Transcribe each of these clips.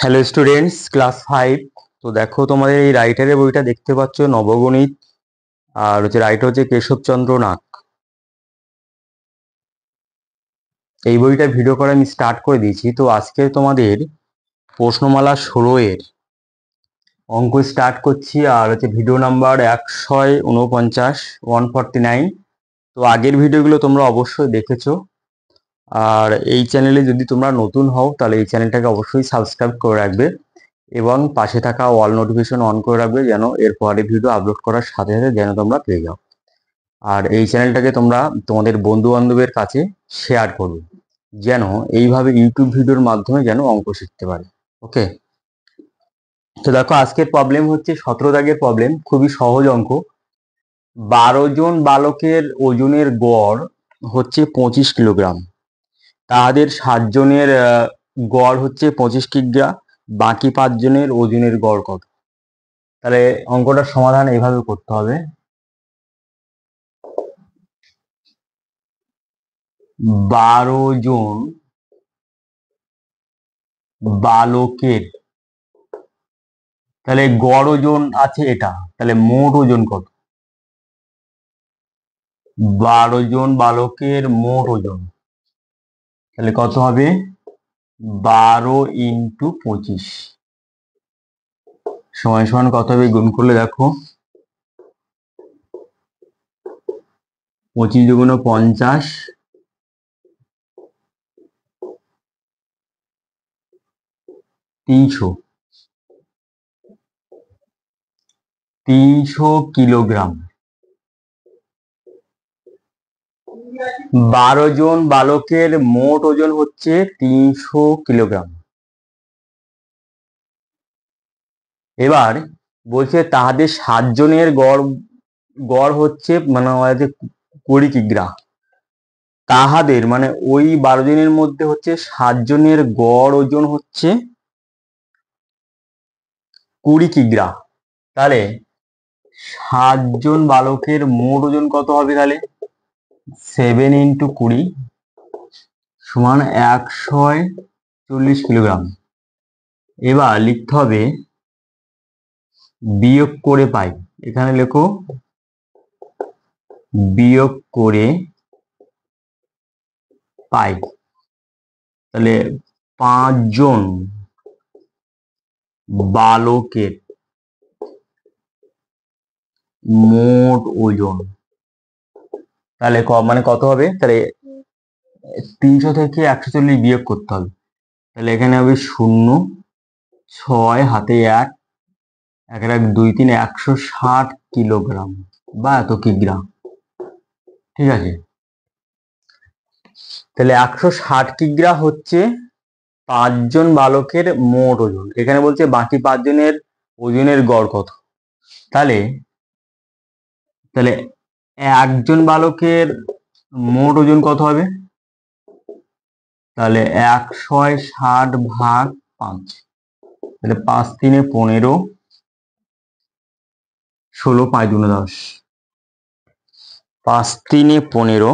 Hello students, class 5। তো দেখো, তোমাদের এই রাইটারের বইটা দেখতে পাচ্ছ, নবগণিত। আর হচ্ছে রাইটার হচ্ছে কেশবচন্দ্র নাগ। এই বইটা ভিডিও করে আমি স্টার্ট করে দিয়েছি। তো আজকে তোমাদের প্রশ্নমালা 16 এর অঙ্ক স্টার্ট করছি। আর হচ্ছে ভিডিও নাম্বার 149, 149। তো আগের ভিডিওগুলো তোমরা অবশ্যই দেখেছো। আর এই চ্যানেলে যদি তোমরা নতুন হও তাহলে এই চ্যানেলটাকে অবশ্যই সাবস্ক্রাইব করে রাখবে এবং পাশে থাকা অল নোটিফিকেশন অন করে রাখবে, যেন এর পরে ভিডিও আপলোড করার সাথে সাথে যেন তোমরা পেয়ে যাও। আর এই চ্যানেলটাকে তোমরা তোমাদের বন্ধু বান্ধবের কাছে শেয়ার করবে, যেন এইভাবে ইউটিউব ভিডিওর মাধ্যমে যেন অঙ্ক শিখতে পারে। ওকে। তো দেখো, আজকের প্রবলেম হচ্ছে 17 দাগের প্রবলেম, খুবই সহজ অঙ্ক। 12 জন বালকের ওজনের গড় হচ্ছে 25 কিলোগ্রাম। তাদের 7 জনের গড় হচ্ছে 25 কিগ্রা। বাকি 5 জনের ওজনের গড় কত? তাহলে অঙ্কটার সমাধান এইভাবে করতে হবে। 12 জন বালকের, তাহলে গড় ওজন আছে এটা, তাহলে মোট ওজন কত? 12 জন বালকের মোট ওজন, তাহলে কত হবে? 12 ইন্টু 25 সমান সমান কত হবে? গুণ করলে দেখো, 25 দুগুণ 50, 300 কিলোগ্রাম। 12 জন বালকের মোট ওজন হচ্ছে 300 কিলোগ্রাম। এবার বলছে তাহাদের 7 জনের গড় গড় হচ্ছে মানে আমাদের 20 কিগ্রা। তাহাদের মানে ওই 12 জনের মধ্যে হচ্ছে 7 জনের গড় ওজন হচ্ছে 20 কিগ্রা। তাহলে 7 জন বালকের মোট ওজন কত হবে? তাহলে 7 ইন্টু 20 সমান 140 কিলোগ্রাম। এবার লিখতে হবে বিয়োগ করে পাই। এখানে লেখো বিয়োগ করে পাই। তাহলে 5 জন বালকের মোট ওজন, তাহলে মানে কত হবে? তাহলে 300 থেকে 140 বিয়োগ করতে হবে। তাহলে এখানে হবে 0, 6 হাতে 1, 1 1 2 3, 160 কিলোগ্রাম বা এত কিগ্রা। ঠিক আছে, তাহলে 160 কিগ্রা হচ্ছে 5 জন বালকের মোট ওজন। এখানে বলছে বাকি 5 জনের ওজনের গড় কত। তাহলে তাহলে একজন বালকের মোট ওজন কত হবে? তাহলে 160 ভাগ 5, তাহলে 5 3 15, 16 5 2 10, 5 3 15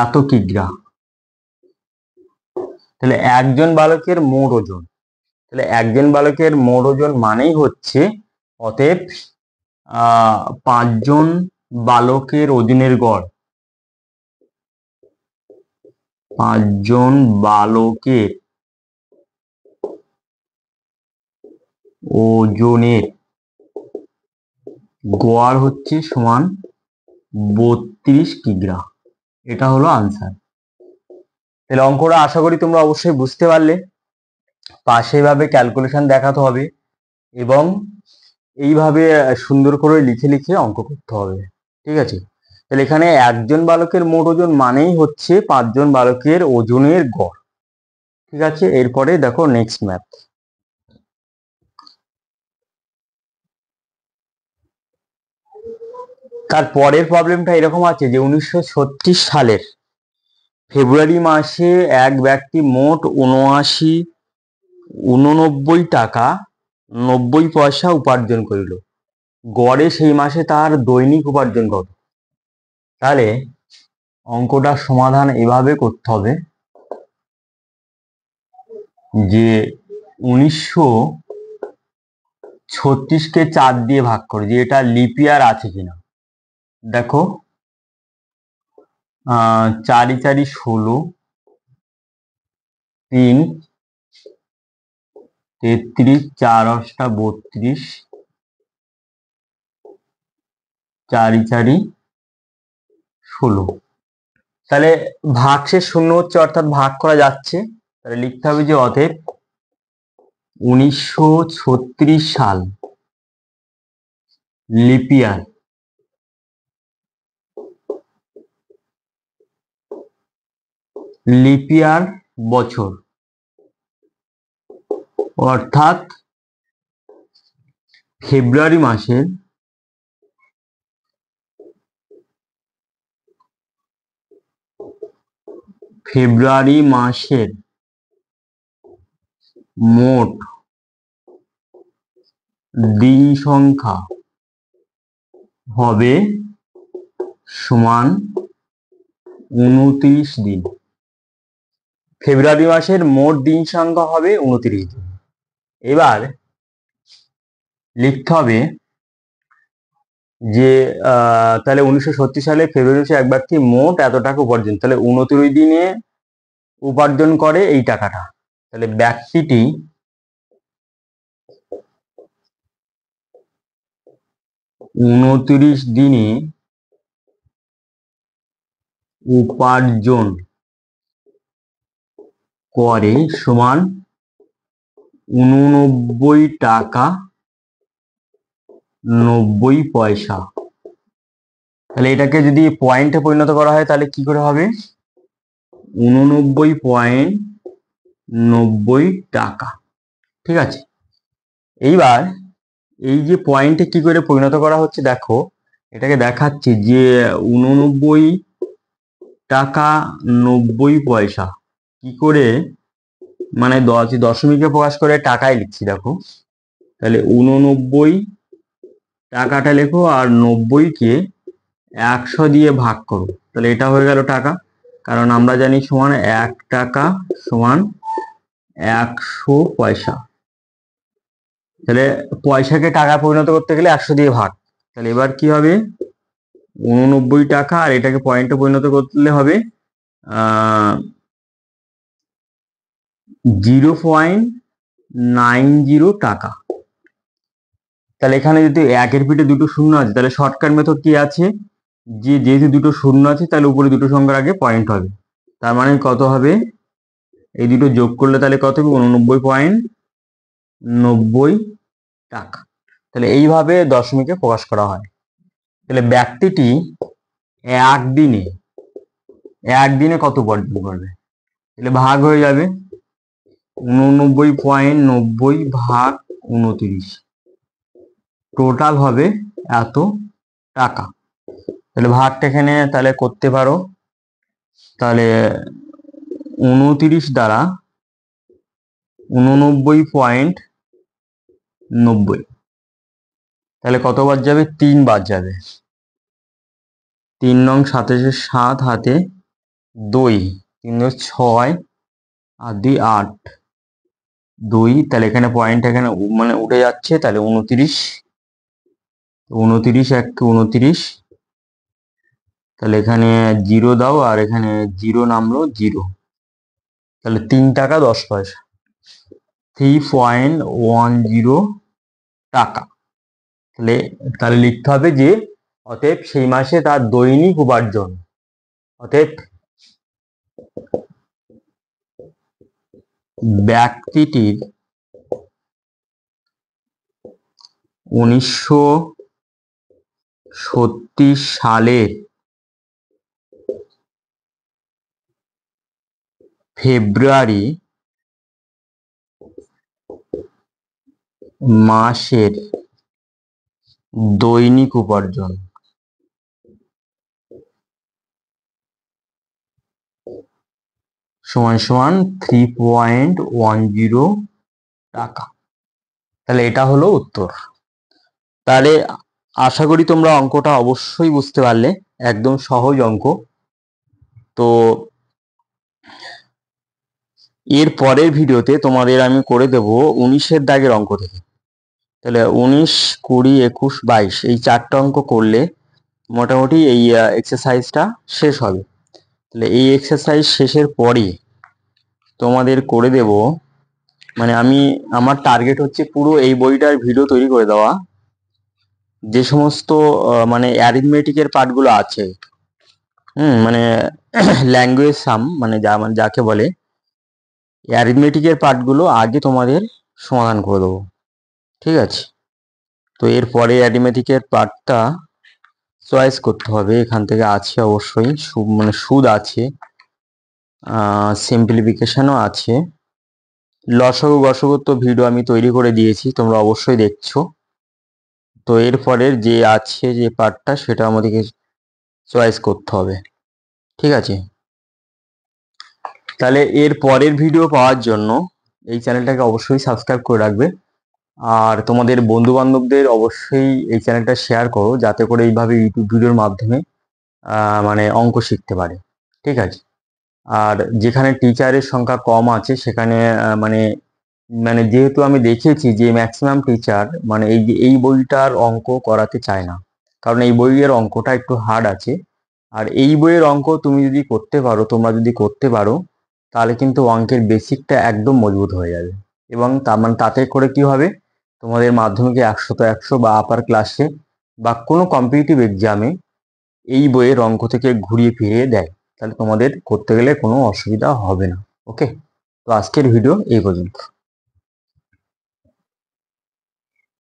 এত কিগ্রা। তাহলে একজন বালকের মোট ওজন, তাহলে একজন বালকের মোট ওজন মানেই হচ্ছে, অতএব 5 জন বালকের ওজনের গড়, 5 জন বালকের ওজনের গড় হচ্ছে সমান 32 কিগ্রা। এটা হলো আনসার। তাহলে অঙ্কটা আশা করি তোমরা অবশ্যই বুঝতে পারলে। পাশে এভাবে ক্যালকুলেশন দেখাতে হবে এবং এইভাবে সুন্দর করে লিখে লিখে অঙ্ক করতে হবে। ঠিক আছে, তাহলে এখানে একজন বালকের মোট ওজন মানেই হচ্ছে 5 জন বালকের ওজনের গড়। ঠিক আছে, এরপরে দেখো নেক্সট ম্যাথ। তার পরের প্রবলেমটা এরকম আছে যে 1936 সালের ফেব্রুয়ারি মাসে এক ব্যক্তি মোট 89 টাকা 90 পয়সা উপার্জন করিল। গড়ে সেই মাসে তার দৈনিক উপার্জন কত? তাহলে অঙ্কটার সমাধান এভাবে করতে হবে। যে 1936কে 4 দিয়ে ভাগ করে, যে এটা লিপ ইয়ার আছে কিনা। দেখো 4 × 4 = 16, 3 33, 4 × 8 = 32, 4 × 4 = 16। তাহলে ভাগশেষ শূন্য হচ্ছে, অর্থাৎ ভাগ করা যাচ্ছে। তাহলে লিখতে হবে যে অতএব 1936 সাল লিপ ইয়ার, লিপ ইয়ার বছর, অর্থাৎ ফেব্রুয়ারি মাসের মোট দিন সংখ্যা হবে সমান 29 দিন। ফেব্রুয়ারি মাসের মোট দিন সংখ্যা হবে 29 দিন। এবার লিখতে হবে যে তাহলে 1936 সালে ফেব্রুয়ারি মাসে এক ব্যক্তি মোট এত টাকা উপার্জন, তাহলে 29 দিনে উপার্জন করে এই টাকাটা। তাহলে ব্যক্তিটি 29 দিনে উপার্জন করে সমান 89 টাকা 90 পয়সা। তাহলে এটাকে যদি পয়েন্টে পরিণত করা হয় তাহলে কি করে হবে? 89.90 টাকা। ঠিক আছে, এইবার এই যে পয়েন্টে কি করে পরিণত করা হচ্ছে, দেখো এটাকে দেখাচ্ছি যে 89 টাকা 90 পয়সা কি করে, মানে দশমিকে প্রকাশ করে টাকায় লিখছি। দেখো তাহলে 89 টাকাটা লেখো আর 90কে 100 দিয়ে ভাগ করো, তাহলে এটা হয়ে গেল টাকা। কারণ আমরা জানি সমান 1 টাকা সমান 100 পয়সা। তাহলে পয়সাকে টাকা পরিণত করতে গেলে 100 দিয়ে ভাগ। তাহলে এবার কি হবে? 89 টাকা, আর এটাকে পয়েন্টে পরিণত করলে হবে 0.90 টাকা। তাহলে এখানে যদি একের পিঠে দুটো শূন্য আছে, তাহলে শর্টকাট মেথড কি আছে, যে যেহেতু দুটো শূন্য আছে তাহলে উপরে দুটো সংখ্যার আগে পয়েন্ট হবে। তার মানে কত হবে? এই দুটো যোগ করলে তাহলে কত হবে? 89.90 টাকা। তাহলে এইভাবে দশমিকে প্রকাশ করা হয়। তাহলে ব্যক্তিটি একদিনে কত উপার্জন করবে? তাহলে ভাগ হয়ে যাবে 89.90 ভাগ 29, টোটাল হবে এত টাকা। তাহলে ভাগটা এখানে তাহলে করতে পারো, তাহলে 29 দ্বারা 89.90, তাহলে কতবার যাবে? 3 বার যাবে। 3 নং 27, 7 হাতে 2, 3 × 6 আর 2 8, 2, তাহলে এখানে পয়েন্ট এখানে মানে উঠে যাচ্ছে, তাহলে 29, 29 1 29, তাহলে এখানে 0 দাও আর এখানে 0 নামলো 0, তাহলে 3 টাকা 10 পয়সা, 3.10 টাকা। তাহলে লিখতে হবে যে অতএব সেই মাসে তার দৈনিক উপার্জন, অতএব ব্যক্তিটির 1936 সালের ফেব্রুয়ারি মাসের দৈনিক উপার্জন সমান সমান 3.10 টাকা। তাহলে এটা হলো উত্তর। তাহলে আশা করি তোমরা অঙ্কটা অবশ্যই বুঝতে পারলে, একদম সহজ অঙ্ক। তো এর পরের ভিডিওতে তোমাদের আমি করে দেব 19-এর দাগের অঙ্ক থেকে। তাহলে 19, 20, 21, 22 এই 4টা অঙ্ক করলে মোটামুটি এই এক্সারসাইজটা শেষ হবে। তাহলে এই এক্সারসাইজ শেষের পরে তোমাদের করে দেব, মানে আমার টার্গেট হচ্ছে পুরো এই বইটার ভিডিও তৈরি করে দেওয়া। যে সমস্ত মানে অ্যারিথমেটিকের পার্টগুলো আছে, মানে ল্যাঙ্গুয়েজ সাম, মানে যাকে বলে অ্যারিথমেটিকের পার্টগুলো আগে তোমাদের সমাধান করে দেবো, ঠিক আছে? তো এরপরে অ্যারিথমেটিকের পার্টটা চয়েস করতে হবে। এখান থেকে আছে অবশ্যই মানে সুদ আছে, সিম্পলিফিকেশনও আছে, লসাগু গসাগু তো ভিডিও আমি তৈরি করে দিয়েছি, তোমরা অবশ্যই দেখছো। তো এরপরের যে আছে যে পার্টটা সেটা আমাদেরকে চয়েস করতে হবে, ঠিক আছে? তাহলে এর পরের ভিডিও পাওয়ার জন্য এই চ্যানেলটাকে অবশ্যই সাবস্ক্রাইব করে রাখবে। আর তোমাদের বন্ধু বান্ধবদের অবশ্যই এই চ্যানেলটা শেয়ার করো, যাতে করে এইভাবে ইউটিউব ভিডিওর মাধ্যমে মানে অঙ্ক শিখতে পারে, ঠিক আছে? আর যেখানে টিচারের সংখ্যা কম আছে সেখানে মানে মানে যেহেতু আমি দেখেছি যে ম্যাক্সিমাম টিচার মানে এই বইটার অঙ্ক করাতে চায় না, কারণ এই বইয়ের অঙ্কটা একটু হার্ড আছে। আর এই বইয়ের অঙ্ক তুমি যদি করতে পারো, তোমরা যদি করতে পারো, তাহলে কিন্তু অঙ্কের বেসিকটা একদম মজবুত হয়ে যাবে। এবং মানে তাতে করে কি হবে, তোমাদের মাধ্যমিকে 100 100 বা আপার ক্লাসে বা কোনো কম্পিটিটিভ এক্সামে এই বইয়ের অঙ্ক থেকে ঘুরিয়ে ফিরিয়ে দেয়, তাহলে তোমাদের করতে গেলে কোনো অসুবিধা হবে না। ওকে, তো আজকের ভিডিও এই পর্যন্ত।